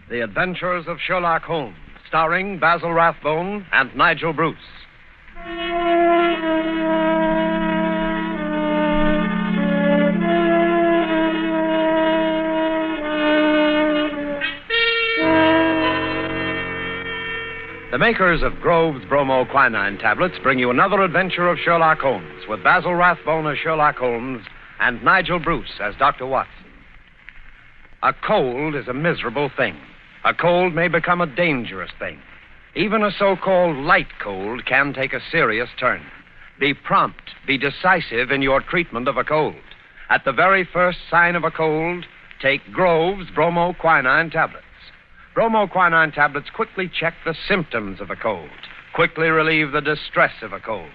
The Adventures of Sherlock Holmes, starring Basil Rathbone and Nigel Bruce. The makers of Grove's bromoquinine tablets bring you another adventure of Sherlock Holmes, with Basil Rathbone as Sherlock Holmes and Nigel Bruce as Dr. Watson. A cold is a miserable thing. A cold may become a dangerous thing. Even a so-called light cold can take a serious turn. Be prompt, be decisive in your treatment of a cold. At the very first sign of a cold, take Grove's bromoquinine tablets. Bromoquinine tablets quickly check the symptoms of a cold, quickly relieve the distress of a cold.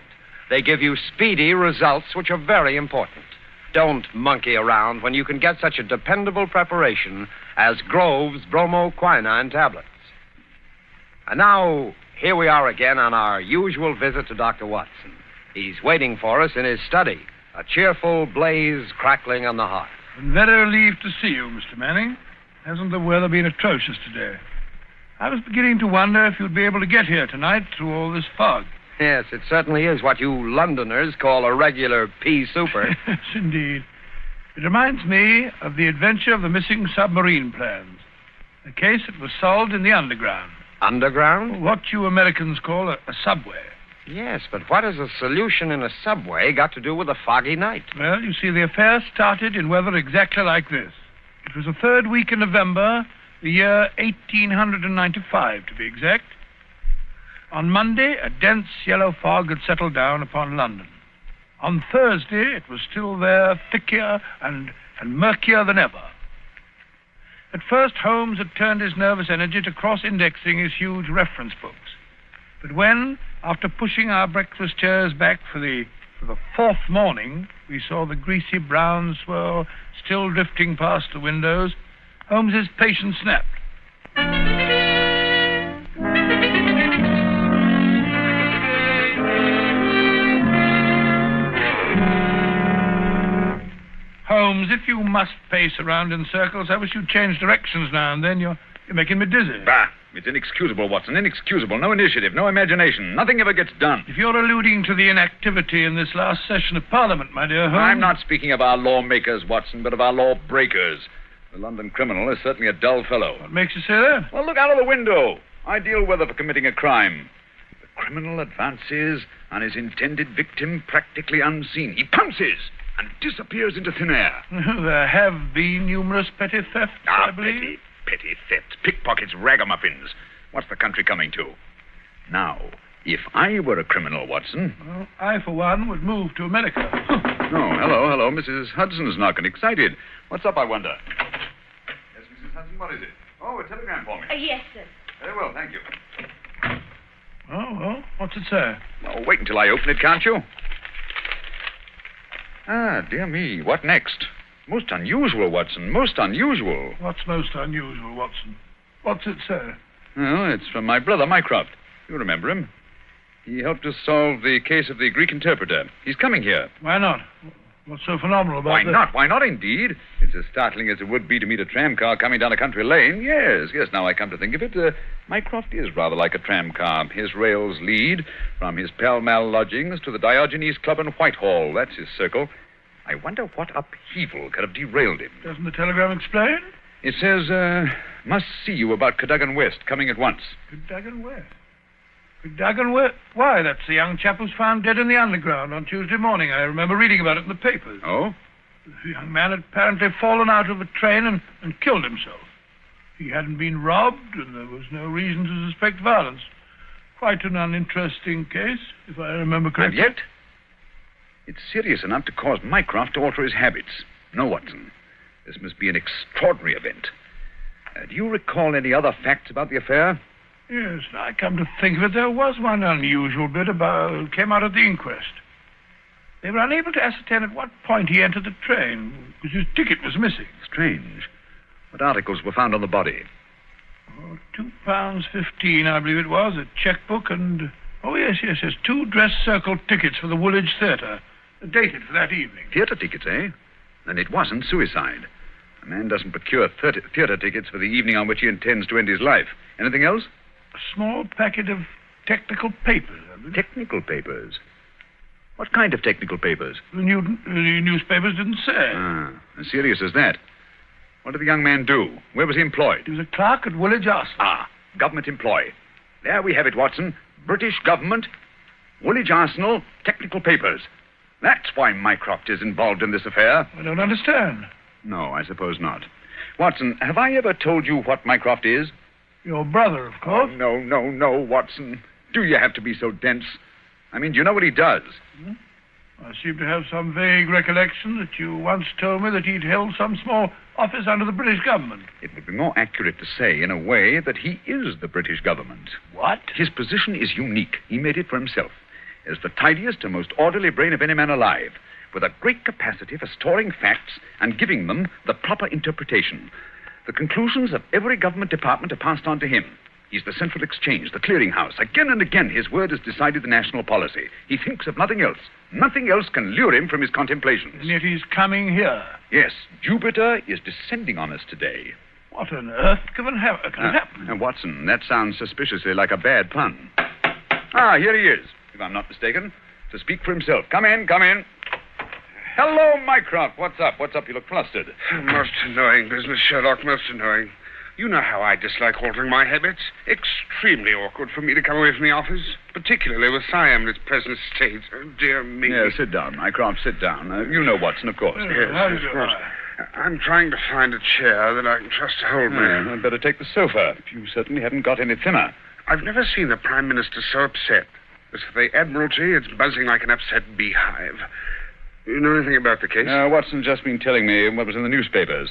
They give you speedy results, which are very important. Don't monkey around when you can get such a dependable preparation as Grove's bromoquinine tablets. And now, here we are again on our usual visit to Dr. Watson. He's waiting for us in his study, a cheerful blaze crackling on the hearth. I'm very relieved to see you, Mr. Manning. Hasn't the weather been atrocious today? I was beginning to wonder if you'd be able to get here tonight through all this fog. Yes, it certainly is what you Londoners call a regular pea super. Yes, indeed. It reminds me of the adventure of the missing submarine plans. A case that was solved in the underground. Underground? What you Americans call a subway. Yes, but what has a solution in a subway got to do with a foggy night? Well, you see, the affair started in weather exactly like this. It was the third week in November, the year 1895, to be exact. On Monday, a dense yellow fog had settled down upon London. On Thursday, it was still there, thicker and murkier than ever. At first, Holmes had turned his nervous energy to cross-indexing his huge reference books. But when, after pushing our breakfast chairs back for the fourth morning, we saw the greasy brown swirl still drifting past the windows, Holmes's patience snapped. Holmes, if you must pace around in circles, I wish you'd change directions now and then. You're making me dizzy. Bah! It's inexcusable, Watson. Inexcusable. No initiative, no imagination. Nothing ever gets done. If you're alluding to the inactivity in this last session of Parliament, my dear Holmes... I'm not speaking of our lawmakers, Watson, but of our lawbreakers. The London criminal is certainly a dull fellow. What makes you say that? Well, look out of the window. Ideal weather for committing a crime. The criminal advances on his intended victim practically unseen. He pounces and disappears into thin air. There have been numerous petty thefts, I believe. Petty thefts, pickpockets, ragamuffins. What's the country coming to? Now, if I were a criminal, Watson... Well, I, for one, would move to America. Oh, hello. Mrs. Hudson's knocking. Excited. What's up, I wonder? Yes, Mrs. Hudson, what is it? Oh, a telegram for me. Yes, sir. Very well, thank you. Oh, well, what's it say? Oh, wait until I open it, can't you? Ah, dear me, what next? Most unusual, Watson, most unusual. What's most unusual, Watson? What's it say? Well, it's from my brother, Mycroft. You remember him. He helped us solve the case of the Greek interpreter. He's coming here. Why not? What's so phenomenal about Why this? not? Why not, indeed? It's as startling as it would be to meet a tram car coming down a country lane. Yes, now I come to think of it. Mycroft is rather like a tram car. His rails lead from his Pall Mall lodgings to the Diogenes Club in Whitehall. That's his circle. I wonder what upheaval could have derailed him. Doesn't the telegram explain? It says, must see you about Cadogan West, coming at once. Cadogan West? Cadogan West? Why, that's the young chap who's found dead in the underground on Tuesday morning. I remember reading about it in the papers. Oh? The young man had apparently fallen out of a train and killed himself. He hadn't been robbed, and there was no reason to suspect violence. Quite an uninteresting case, if I remember correctly. And yet, it's serious enough to cause Mycroft to alter his habits. No, Watson. This must be an extraordinary event. Do you recall any other facts about the affair? Yes, I come to think of it, there was one unusual bit came out at the inquest. They were unable to ascertain at what point he entered the train, because his ticket was missing. Strange. What articles were found on the body? Oh, £2.15, I believe it was, a checkbook and... Oh, yes, 2 dress circle tickets for the Woolwich Theatre. Dated for that evening. Theatre tickets, eh? Then it wasn't suicide. A man doesn't procure theater tickets for the evening on which he intends to end his life. Anything else? A small packet of technical papers. Technical papers? What kind of technical papers? The newspapers didn't say. As serious as that. What did the young man do? Where was he employed? He was a clerk at Woolwich Arsenal. Government employ. There we have it, Watson. British government, Woolwich Arsenal, technical papers. That's why Mycroft is involved in this affair. I don't understand. No, I suppose not. Watson, have I ever told you what Mycroft is? Your brother, of course. Oh, no, Watson. Do you have to be so dense? I mean, do you know what he does? I seem to have some vague recollection that you once told me that he'd held some small office under the British government. It would be more accurate to say, in a way, that he is the British government. What? His position is unique. He made it for himself. As the tidiest and most orderly brain of any man alive, with a great capacity for storing facts and giving them the proper interpretation. The conclusions of every government department are passed on to him. He's the central exchange, the clearinghouse. Again and again, his word has decided the national policy. He thinks of nothing else. Nothing else can lure him from his contemplations. And yet he's coming here. Yes, Jupiter is descending on us today. What on earth can happen? Watson, that sounds suspiciously like a bad pun. Here he is, if I'm not mistaken, to speak for himself. Come in. Hello, Mycroft. What's up? You look flustered. Most annoying business, Sherlock, most annoying. You know how I dislike altering my habits. Extremely awkward for me to come away from the office, particularly with Siam in its present state. Oh, dear me. Yeah, sit down, Mycroft, sit down. You know Watson, of course. Yes, of course. I'm trying to find a chair that I can trust to hold me. I'd better take the sofa. You certainly haven't got any thinner. I've never seen the Prime Minister so upset. As for the Admiralty, it's buzzing like an upset beehive. You know anything about the case? Watson's just been telling me what was in the newspapers.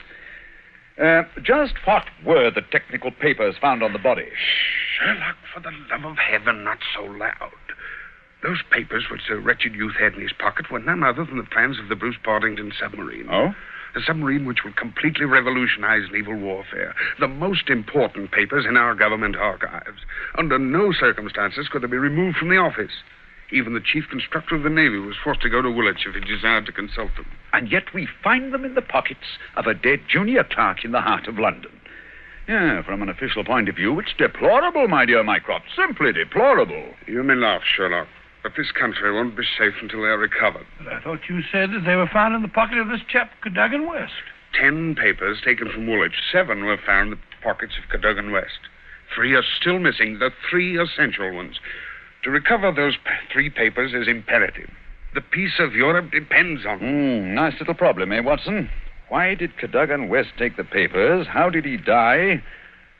Just what were the technical papers found on the body? Sherlock, for the love of heaven, not so loud. Those papers which the wretched youth had in his pocket were none other than the plans of the Bruce Partington submarine. Oh? A submarine which will completely revolutionize naval warfare. The most important papers in our government archives. Under no circumstances could they be removed from the office. Even the chief constructor of the Navy was forced to go to Woolwich if he desired to consult them. And yet we find them in the pockets of a dead junior clerk in the heart of London. Yeah, from an official point of view, it's deplorable, my dear Mycroft. Simply deplorable. You may laugh, Sherlock, but this country won't be safe until they're recovered. But I thought you said that they were found in the pocket of this chap, Cadogan West. 10 papers taken from Woolwich. 7 were found in the pockets of Cadogan West. 3 are still missing, the 3 essential ones. To recover those 3 papers is imperative. The peace of Europe depends on them. Nice little problem, Watson? Why did Cadogan West take the papers? How did he die?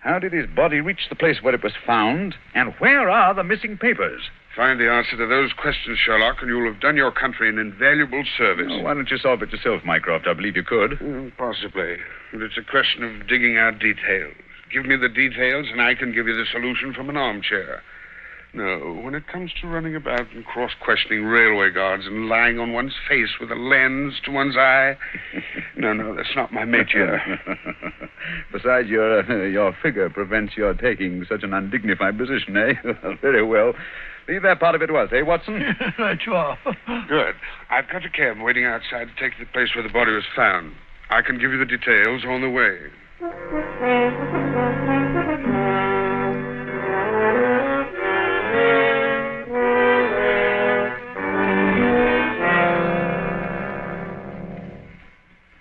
How did his body reach the place where it was found? And where are the missing papers? Find the answer to those questions, Sherlock, and you'll have done your country an invaluable service. Oh, why don't you solve it yourself, Mycroft? I believe you could. Possibly. But it's a question of digging out details. Give me the details, and I can give you the solution from an armchair. No, when it comes to running about and cross-questioning railway guards and lying on one's face with a lens to one's eye, no, that's not my métier. Besides, your figure prevents your taking such an undignified position, eh? Very well. Leave that part of it to us, Watson? Right, you are. Good. I've got a cab waiting outside to take the place where the body was found. I can give you the details on the way.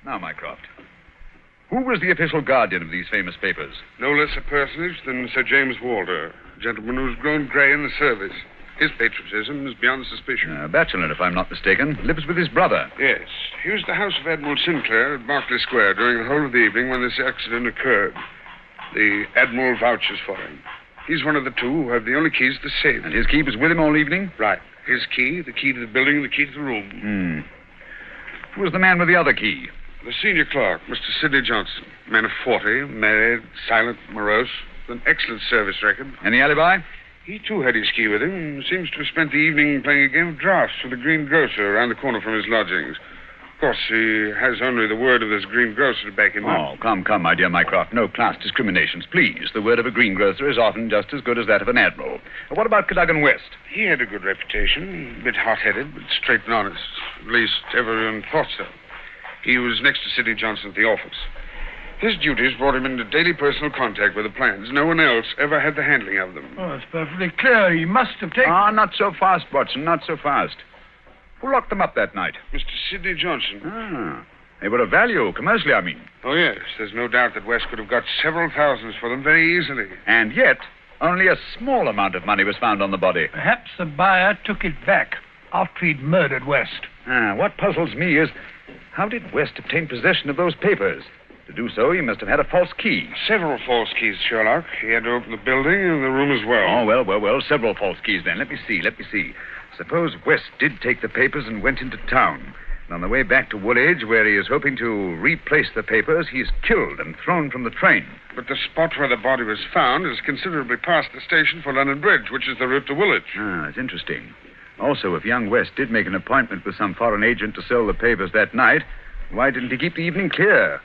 Now, Mycroft, who was the official guardian of these famous papers? No less a personage than Sir James Walter, a gentleman who's grown grey in the service. His patriotism is beyond suspicion. A bachelor, if I'm not mistaken. Lives with his brother. Yes. He was at the house of Admiral Sinclair at Berkeley Square during the whole of the evening when this accident occurred. The Admiral vouches for him. He's one of the 2 who have the only keys to the safe. And his key was with him all evening? Right. His key, the key to the building, and the key to the room. Who was the man with the other key? The senior clerk, Mr. Sidney Johnson. Man of 40, married, silent, morose, with an excellent service record. Any alibi? He, too, had his key with him and seems to have spent the evening playing a game of draughts with a green grocer around the corner from his lodgings. Of course, he has only the word of this green grocer to back him up. Oh, come, my dear Mycroft. No class discriminations, please. The word of a greengrocer is often just as good as that of an admiral. What about Cadogan West? He had a good reputation. A bit hot-headed, but straight and honest. At least, everyone thought so. He was next to Sidney Johnson at the office. His duties brought him into daily personal contact with the plans. No one else ever had the handling of them. Oh, it's perfectly clear. He must have taken... Not so fast, Watson, not so fast. Who locked them up that night? Mr. Sidney Johnson. They were of value, commercially, I mean. Oh, yes. There's no doubt that West could have got several thousands for them very easily. And yet, only a small amount of money was found on the body. Perhaps the buyer took it back after he'd murdered West. What puzzles me is, how did West obtain possession of those papers? To do so, he must have had a false key. Several false keys, Sherlock. He had to open the building and the room as well. Oh, well. Several false keys, then. Let me see. Suppose West did take the papers and went into town. And on the way back to Woolwich, where he is hoping to replace the papers, he's killed and thrown from the train. But the spot where the body was found is considerably past the station for London Bridge, which is the route to Woolwich. That's interesting. Also, if young West did make an appointment with some foreign agent to sell the papers that night, why didn't he keep the evening clear?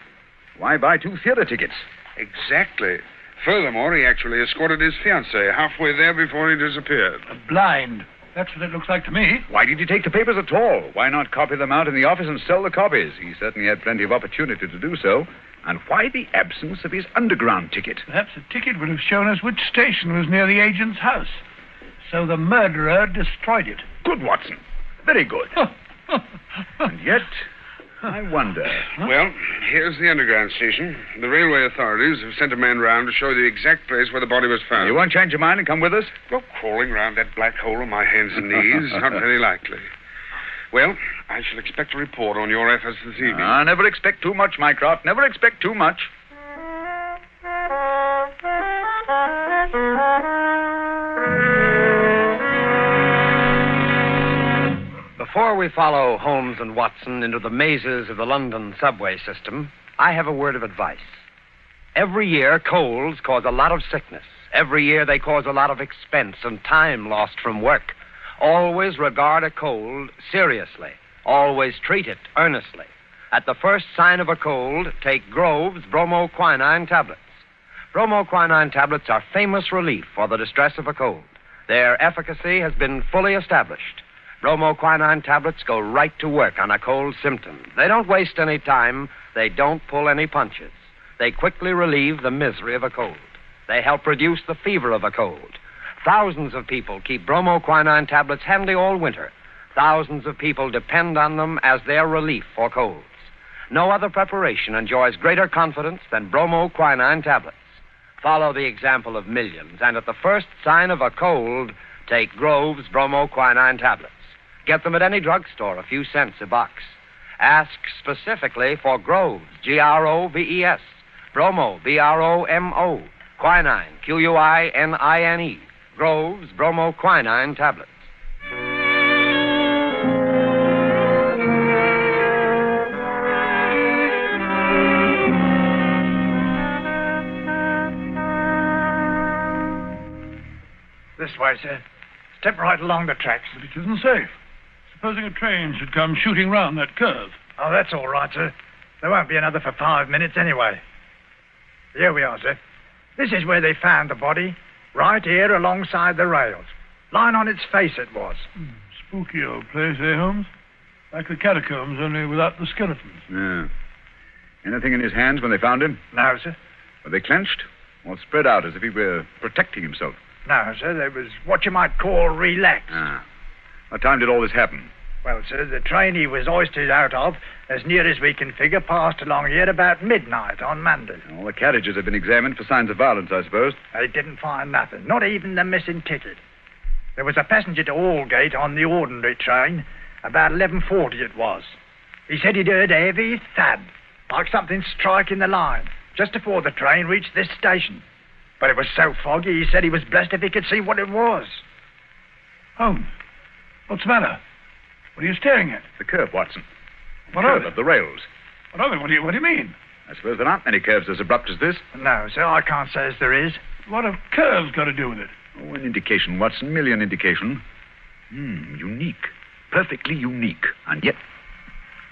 Why buy 2 theater tickets? Exactly. Furthermore, he actually escorted his fiancée halfway there before he disappeared. Blind. That's what it looks like to me. Why did he take the papers at all? Why not copy them out in the office and sell the copies? He certainly had plenty of opportunity to do so. And why the absence of his underground ticket? Perhaps the ticket would have shown us which station was near the agent's house. So the murderer destroyed it. Good, Watson. Very good. And yet, I wonder... Well, here's the underground station. The railway authorities have sent a man round to show the exact place where the body was found. You won't change your mind and come with us? Well, crawling round that black hole on my hands and knees, not very likely. Well, I shall expect a report on your efforts this evening. Never expect too much, Mycroft. Never expect too much. Before we follow Holmes and Watson into the mazes of the London subway system, I have a word of advice. Every year, colds cause a lot of sickness. Every year, they cause a lot of expense and time lost from work. Always regard a cold seriously. Always treat it earnestly. At the first sign of a cold, take Grove's bromoquinine tablets. Bromoquinine tablets are famous relief for the distress of a cold. Their efficacy has been fully established. Bromoquinine tablets go right to work on a cold symptom. They don't waste any time. They don't pull any punches. They quickly relieve the misery of a cold. They help reduce the fever of a cold. Thousands of people keep bromoquinine tablets handy all winter. Thousands of people depend on them as their relief for colds. No other preparation enjoys greater confidence than bromoquinine tablets. Follow the example of millions, and at the first sign of a cold, take Grove's bromoquinine tablets. Get them at any drugstore, a few cents a box. Ask specifically for Grove's, Groves, Bromo, Bromo, quinine, Quinine, Grove's bromoquinine tablets. This way, sir. Step right along the tracks. But it isn't safe. Supposing a train should come shooting round that curve. Oh, that's all right, sir. There won't be another for 5 minutes anyway. Here we are, sir. This is where they found the body. Right here alongside the rails. Lying on its face it was. Spooky old place, eh, Holmes? Like the catacombs, only without the skeletons. Yeah. Anything in his hands when they found him? No, sir. Were they clenched or spread out as if he were protecting himself? No, sir. They was what you might call relaxed. What time did all this happen? Well, sir, the train he was hoisted out of, as near as we can figure, passed along here about midnight on Monday. All the carriages have been examined for signs of violence, I suppose. They didn't find nothing, not even the missing ticket. There was a passenger to Aldgate on the ordinary train. About 11:40 it was. He said he'd heard a heavy thud, like something striking the line, just before the train reached this station. But it was so foggy, he said he was blessed if he could see what it was. Holmes, what's the matter? What are you staring at? The curve, Watson. What curve of of the rails. What of it? What do you mean? I suppose there aren't many curves as abrupt as this. No, sir, I can't say as there is. What have curves got to do with it? Oh, an indication, Watson. Merely an indication. Unique. Perfectly unique. And yet,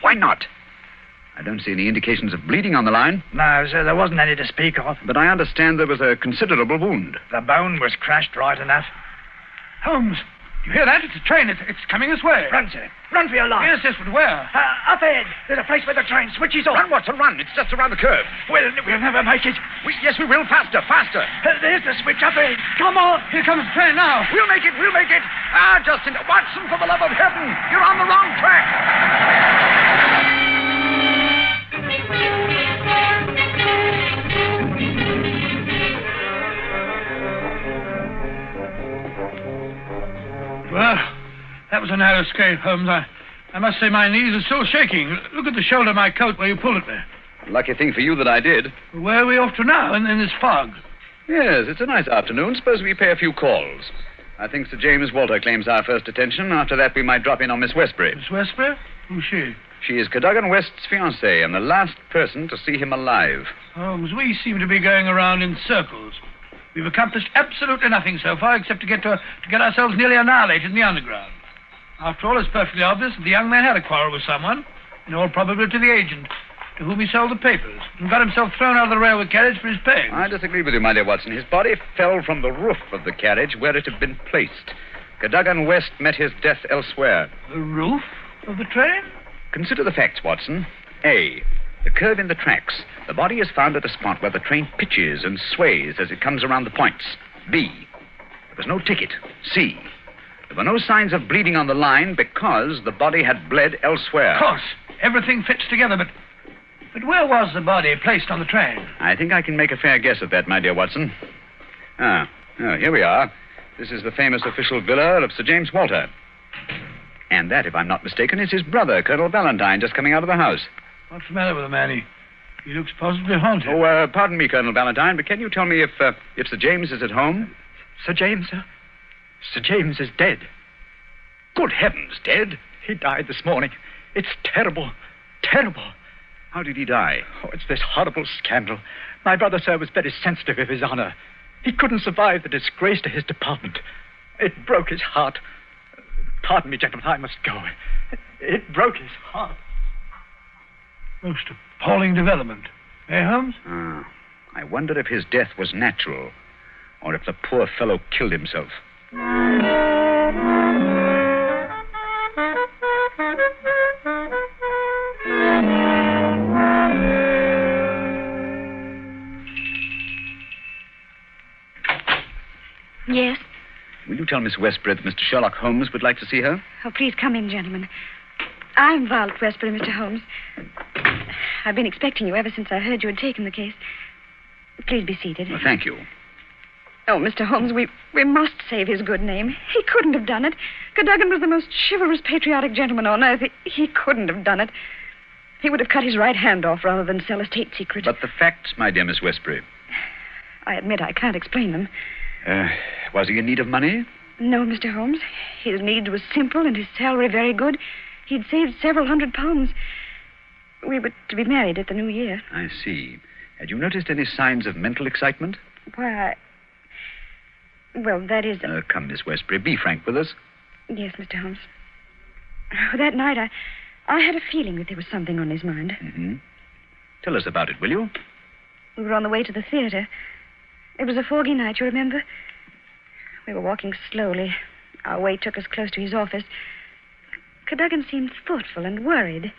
why not? I don't see any indications of bleeding on the line. No, sir, there wasn't any to speak of. But I understand there was a considerable wound. The bone was crushed right enough. Holmes, You hear that? It's a train. It's coming this way. Run, sir. Run for your life. Yes, but where? Up ahead. There's a place where the train switches off. Run, Watson, run. It's just around the curve. We'll never make it. Yes, we will. Faster, faster. There's the switch up ahead. Come on. Here comes the train now. We'll make it. Justin, Watson, for the love of heaven, you're on the wrong track. Well, that was a narrow escape, Holmes. I must say my knees are still shaking. Look at the shoulder of my coat where you pulled at me. Lucky thing for you that I did. Where are we off to now in this fog? Yes, it's a nice afternoon. Suppose we pay a few calls. I think Sir James Walter claims our first attention. After that, we might drop in on Miss Westbury. Miss Westbury? Who's she? She is Cadogan West's fiancée and the last person to see him alive. Holmes, we seem to be going around in circles. We've accomplished absolutely nothing so far except to get ourselves nearly annihilated in the underground. After all, it's perfectly obvious that the young man had a quarrel with someone, in all probability the agent, to whom he sold the papers, and got himself thrown out of the railway carriage for his pains. I disagree with you, my dear Watson. His body fell from the roof of the carriage where it had been placed. Cadogan West met his death elsewhere. The roof of the train? Consider the facts, Watson. A, the curve in the tracks. The body is found at a spot where the train pitches and sways as it comes around the points. B, there was no ticket. C, there were no signs of bleeding on the line because the body had bled elsewhere. Of course. Everything fits together, but where was the body placed on the train? I think I can make a fair guess at that, my dear Watson. Here we are. This is the famous official villa of Sir James Walter. And that, if I'm not mistaken, is his brother, Colonel Valentine, just coming out of the house. What's the matter with the man? He looks positively haunted. Oh, pardon me, Colonel Valentine, but can you tell me if Sir James is at home? Sir James, sir? Sir James is dead. Good heavens, dead? He died this morning. It's terrible. Terrible. How did he die? Oh, it's this horrible scandal. My brother, sir, was very sensitive of his honor. He couldn't survive the disgrace to his department. It broke his heart. Pardon me, gentlemen, I must go. It broke his heart. Most appalling development. Eh, Holmes? I wonder if his death was natural, or if the poor fellow killed himself. Yes? Will you tell Miss Westbury that Mr. Sherlock Holmes would like to see her? Oh, please come in, gentlemen. I'm Violet Westbury, Mr. Holmes. I've been expecting you ever since I heard you had taken the case. Please be seated. Well, thank you. Oh, Mr. Holmes, we must save his good name. He couldn't have done it. Cadogan was the most chivalrous, patriotic gentleman on earth. He couldn't have done it. He would have cut his right hand off rather than sell a state secret. But the facts, my dear Miss Westbury. I admit I can't explain them. Was he in need of money? No, Mr. Holmes. His need was simple and his salary very good. He'd saved several £100. We were to be married at the new year. I see. Had you noticed any signs of mental excitement? Why, well, that is... Come, Miss Westbury, be frank with us. Yes, Mr. Holmes. That night, I had a feeling that there was something on his mind. Mm-hmm. Tell us about it, will you? We were on the way to the theater. It was a foggy night, you remember? We were walking slowly. Our way took us close to his office. Cadogan seemed thoughtful and worried.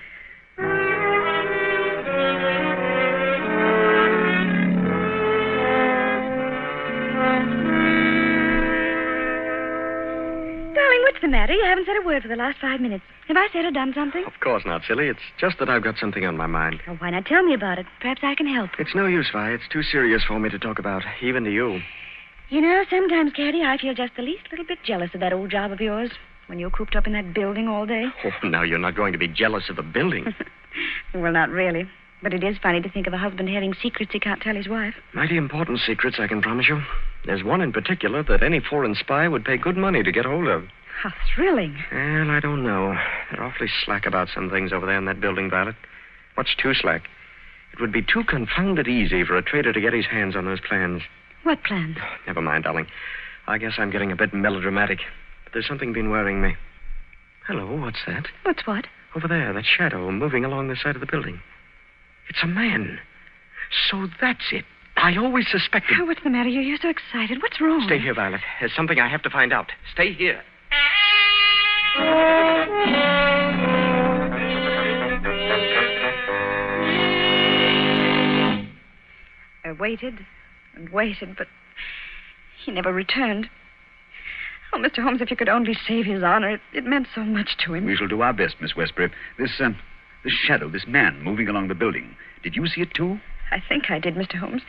Darling, what's the matter? You haven't said a word for the last 5 minutes. Have I said or done something? Of course not, silly. It's just that I've got something on my mind. Oh, why not tell me about it? Perhaps I can help. It's no use, Vi. It's too serious for me to talk about, even to you. You know, sometimes, Caddy, I feel just the least little bit jealous of that old job of yours when you're cooped up in that building all day. Oh, now you're not going to be jealous of the building. Well, not really. But it is funny to think of a husband having secrets he can't tell his wife. Mighty important secrets, I can promise you. There's one in particular that any foreign spy would pay good money to get hold of. How thrilling. Well, I don't know. They're awfully slack about some things over there in that building, Violet. Much too slack. It would be too confounded easy for a traitor to get his hands on those plans. What plans? Never mind, darling. I guess I'm getting a bit melodramatic. But there's something been worrying me. Hello, what's that? What's what? Over there, that shadow moving along the side of the building. It's a man. So that's it. I always suspected... Oh, what's the matter? You're so excited. What's wrong? Stay here, Violet. There's something I have to find out. Stay here. I waited and waited, but he never returned. Oh, Mr. Holmes, if you could only save his honor, it meant so much to him. We shall do our best, Miss Westbury. This shadow, this man moving along the building. Did you see it, too? I think I did, Mr. Holmes.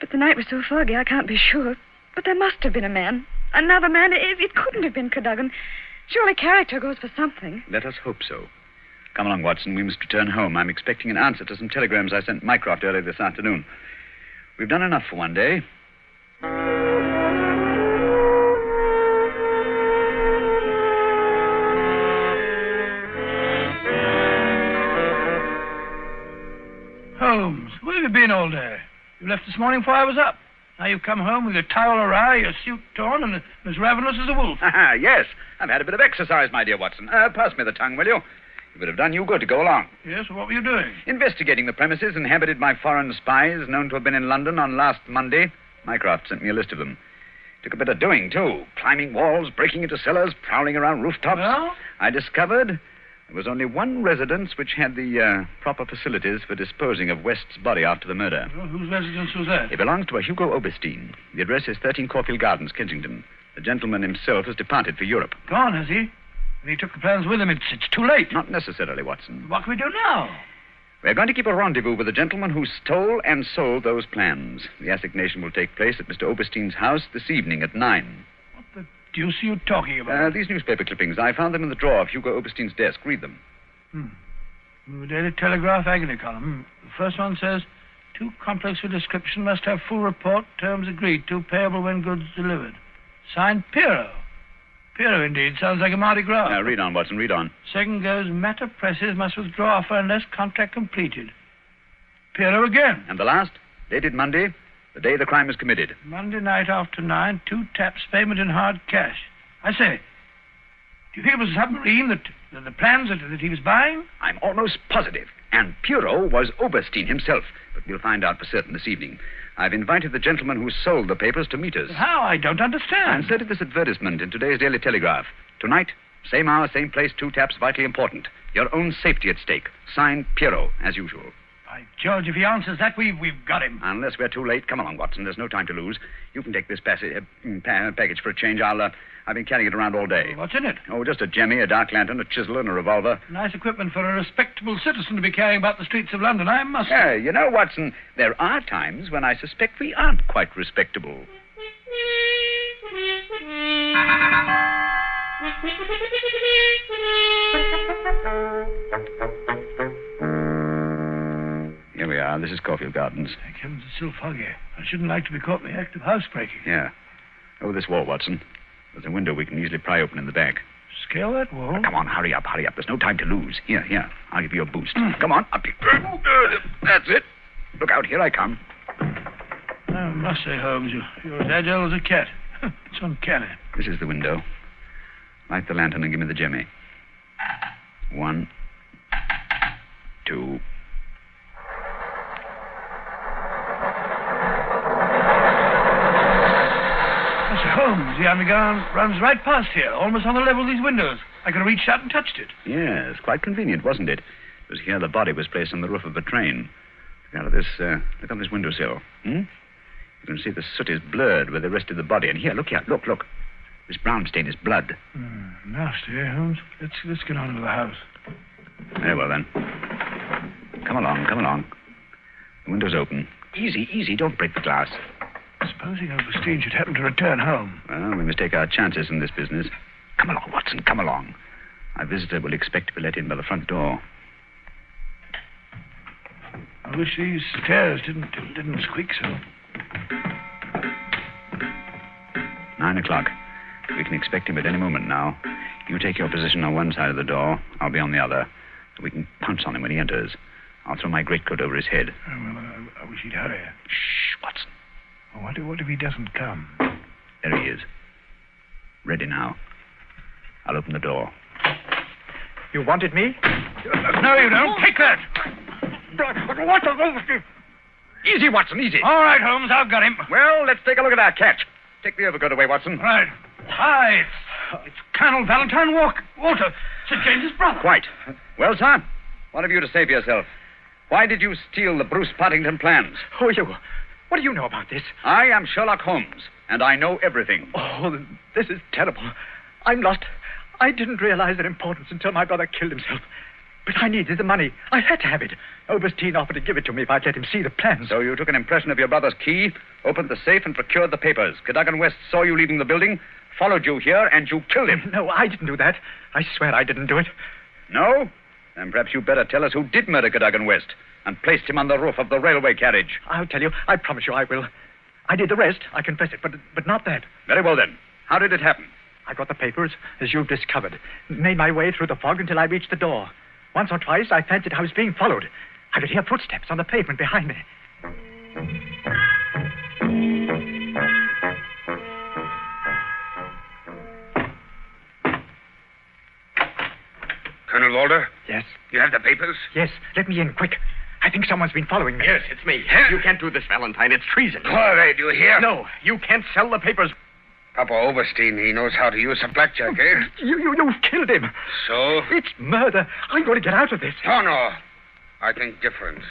But the night was so foggy, I can't be sure. But there must have been a man. Another man. It couldn't have been Cadogan. Surely character goes for something. Let us hope so. Come along, Watson. We must return home. I'm expecting an answer to some telegrams I sent Mycroft early this afternoon. We've done enough for one day. Holmes, where have you been all day? You left this morning before I was up. Now you've come home with your towel awry, your suit torn, and as ravenous as a wolf. Yes, I've had a bit of exercise, my dear Watson. Pass me the tongue, will you? It would have done you good to go along. Yes, well, what were you doing? Investigating the premises inhabited by foreign spies known to have been in London on last Monday. Mycroft sent me a list of them. Took a bit of doing, too. Climbing walls, breaking into cellars, prowling around rooftops. Well? I discovered there was only one residence which had the proper facilities for disposing of West's body after the murder. Well, whose residence was that? It belongs to a Hugo Oberstein. The address is 13 Caulfield Gardens, Kensington. The gentleman himself has departed for Europe. Gone, has he? And he took the plans with him. It's too late. Not necessarily, Watson. What can we do now? We're going to keep a rendezvous with the gentleman who stole and sold those plans. The assignation will take place at Mr. Oberstein's house this evening at 9. What the deuce are you talking about? These newspaper clippings. I found them in the drawer of Hugo Oberstein's desk. Read them. The Daily Telegraph agony column. The first one says, too complex for description, must have full report, terms agreed to, payable when goods delivered. Signed, Piero. Piero, indeed. Sounds like a Mardi Gras. Now, read on, Watson, read on. Second goes, matter presses, must withdraw offer unless contract completed. Piero again. And the last, dated Monday, the day the crime was committed. Monday night after 9, 2 taps, payment in hard cash. I say, do you think it was Submarine, the plans that he was buying? I'm almost positive. And Piero was Oberstein himself. But we'll find out for certain this evening. I've invited the gentleman who sold the papers to meet us. How? I don't understand. I inserted this advertisement in today's Daily Telegraph. Tonight, same hour, same place, 2 taps, vitally important. Your own safety at stake. Signed, Piero, as usual. By George, if he answers that, we've got him. Unless we're too late. Come along, Watson. There's no time to lose. You can take this package for a change. I've been carrying it around all day. What's in it? Oh, just a jemmy, a dark lantern, a chisel, and a revolver. Nice equipment for a respectable citizen to be carrying about the streets of London, I must say. Yeah, you know, Watson, there are times when I suspect we aren't quite respectable. Here we are. This is Caulfield Gardens. Thank heavens, it's still foggy. I shouldn't like to be caught in the act of housebreaking. Yeah. Over this wall, Watson. There's a window we can easily pry open in the back. Scale that wall? Come on, hurry up. There's no time to lose. Here. I'll give you a boost. Come on, up you. That's it. Look out, here I come. I must say, Holmes, you're as agile as a cat. It's uncanny. This is the window. Light the lantern and give me the jemmy. 1, 2. Holmes, the underground runs right past here, almost on the level of these windows. I could have reached out and touched it. Yes, quite convenient, wasn't it? It was here the body was placed on the roof of a train. Look out of this, look on this windowsill. You can see the soot is blurred where they rested the body. And here, look. This brown stain is blood. Nasty, eh, Holmes? Let's get on to the house. Very well, then. Come along. The window's open. Easy, don't break the glass. Supposing Oberstein should happen to return home. Well, we must take our chances in this business. Come along, Watson, come along. Our visitor will expect to be let in by the front door. I wish these stairs didn't squeak so. 9 o'clock. We can expect him at any moment now. You take your position on one side of the door. I'll be on the other. So we can pounce on him when he enters. I'll throw my greatcoat over his head. I wish he'd hurry. Shh, Watson. What if he doesn't come? There he is. Ready now. I'll open the door. You wanted me? No, you don't. Take that. What the... Easy, Watson, easy. All right, Holmes, I've got him. Well, let's take a look at our catch. Take the overcoat away, Watson. Right. Hi, It's Colonel Valentine Walter, Sir James's brother. Quite. Well, sir, what have you to say for yourself? Why did you steal the Bruce Partington plans? Who are you? What do you know about this? I am Sherlock Holmes, and I know everything. Oh, this is terrible. I'm lost. I didn't realize their importance until my brother killed himself. But I needed the money. I had to have it. Oberstein offered to give it to me if I'd let him see the plans. So you took an impression of your brother's key, opened the safe, and procured the papers. Cadogan West saw you leaving the building, followed you here, and you killed him. No, I didn't do that. I swear I didn't do it. No? Then perhaps you'd better tell us who did murder Cadogan West and placed him on the roof of the railway carriage. I'll tell you. I promise you I will. I did the rest. I confess it, but not that. Very well, then. How did it happen? I got the papers, as you've discovered. Made my way through the fog until I reached the door. Once or twice, I fancied I was being followed. I could hear footsteps on the pavement behind me. Colonel Walter? Yes? You have the papers? Yes. Let me in, quick. I think someone's been following me. Yes, it's me. You can't do this, Valentine. It's treason. Corey, do you hear? No, you can't sell the papers. Papa Oberstein, he knows how to use a blackjack, eh? You've killed him. So? It's murder. I'm going to get out of this. Oh, no. I think different.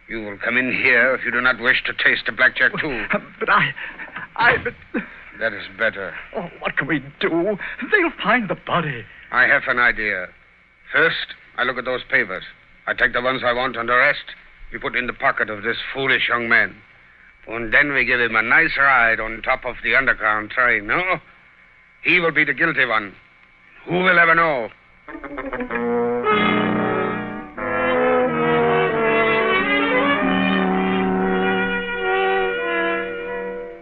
You will come in here if you do not wish to taste a blackjack, too. But but... That is better. Oh, what can we do? They'll find the body. I have an idea. First, I look at those papers. I take the ones I want, and the rest we put in the pocket of this foolish young man. And then we give him a nice ride on top of the underground train, no? He will be the guilty one. Who will ever know?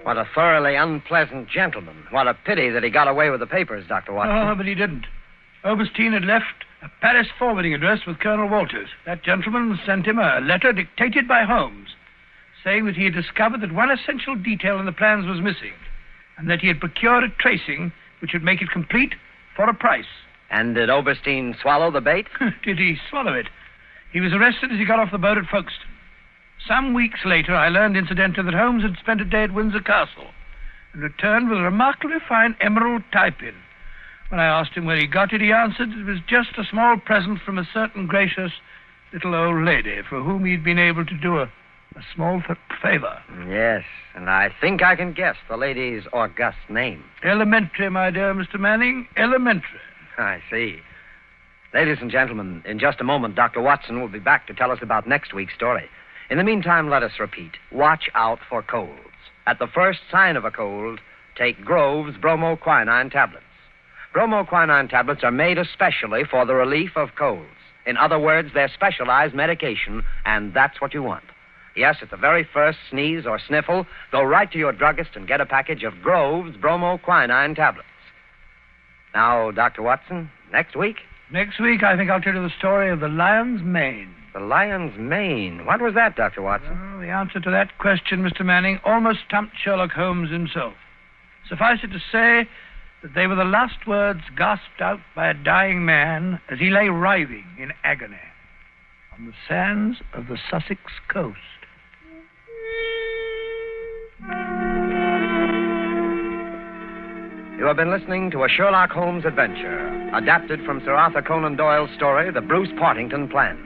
What a thoroughly unpleasant gentleman. What a pity that he got away with the papers, Dr. Watson. Oh, but he didn't. Oberstein had left a Paris forwarding address with Colonel Walters. That gentleman sent him a letter dictated by Holmes, saying that he had discovered that one essential detail in the plans was missing, and that he had procured a tracing which would make it complete for a price. And did Oberstein swallow the bait? Did he swallow it? He was arrested as he got off the boat at Folkestone. Some weeks later, I learned, incidentally, that Holmes had spent a day at Windsor Castle and returned with a remarkably fine emerald tie-pin. When I asked him where he got it, he answered it was just a small present from a certain gracious little old lady for whom he'd been able to do a small favor. Yes, and I think I can guess the lady's august name. Elementary, my dear Mr. Manning, elementary. I see. Ladies and gentlemen, in just a moment, Dr. Watson will be back to tell us about next week's story. In the meantime, let us repeat. Watch out for colds. At the first sign of a cold, take Grove's bromoquinine tablets. Bromoquinine tablets are made especially for the relief of colds. In other words, they're specialized medication, and that's what you want. Yes, at the very first sneeze or sniffle, go right to your druggist and get a package of Grove's bromoquinine tablets. Now, Dr. Watson, next week? Next week, I think I'll tell you the story of the lion's mane. The lion's mane. What was that, Dr. Watson? Well, the answer to that question, Mr. Manning, almost stumped Sherlock Holmes himself. Suffice it to say that they were the last words gasped out by a dying man as he lay writhing in agony on the sands of the Sussex coast. You have been listening to a Sherlock Holmes adventure, adapted from Sir Arthur Conan Doyle's story, The Bruce Partington Plans,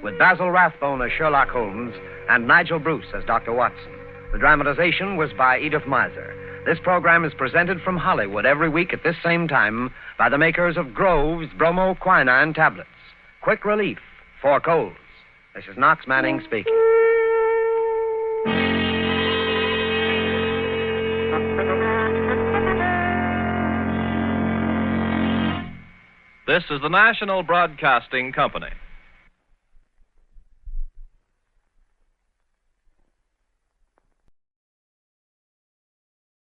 with Basil Rathbone as Sherlock Holmes and Nigel Bruce as Dr. Watson. The dramatization was by Edith Miser. This program is presented from Hollywood every week at this same time by the makers of Grove's bromoquinine tablets. Quick relief for colds. This is Knox Manning speaking. This is the National Broadcasting Company.